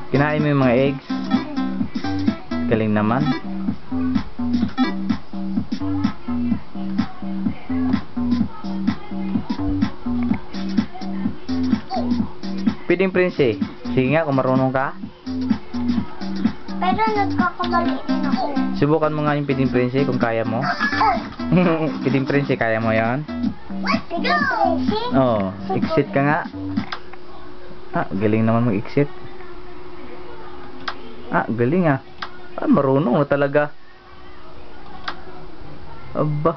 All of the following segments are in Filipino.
Kinain mo yung mga eggs. Galing naman. Pwedeng prinse. Sige nga kung marunong ka. Pero nagkakamali din ako. Subukan mo nga yung pwedeng prinse kung kaya mo. Pwedeng prinse, kaya mo yan? Pwedeng prinse? Oo, exit ka nga. Ah, galing naman mag-exit. Ah, galing ah. Ah, marunong na talaga. Aba.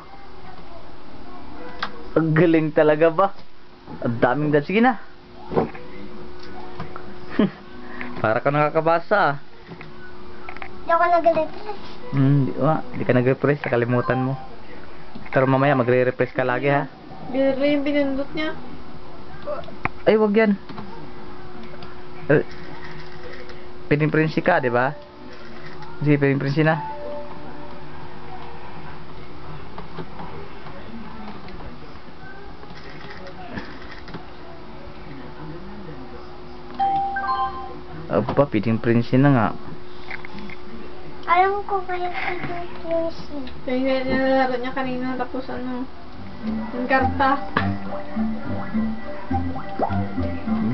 Ang galing talaga ba? Ang daming dad. Sige na. Para ka nakakabasa ah. Hindi ako nag-refresh. Di ka nag-refresh. Nakalimutan mo. Pero mamaya magre-refresh ka lagi ha. Binili yung pinindot niya. Ay, wag yan. Piniprinsi ka, di ba? Sige, piniprinsi na. Aba, piniprinsi na nga. Alam ko kaya pwedeng prinse. Kaya nga nilalaro niya kanina tapos ano, yung karta.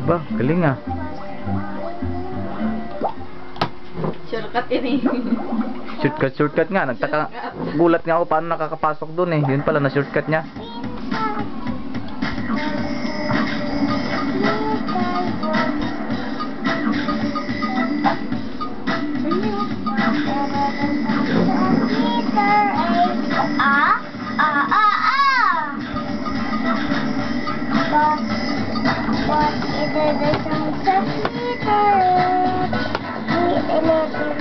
Aba, galing ah. Shortcut yun eh. Shortcut nga. Gulat nga ako paano nakakapasok dun eh. Yun pala na shortcut niya. What is the sound of meter? The electric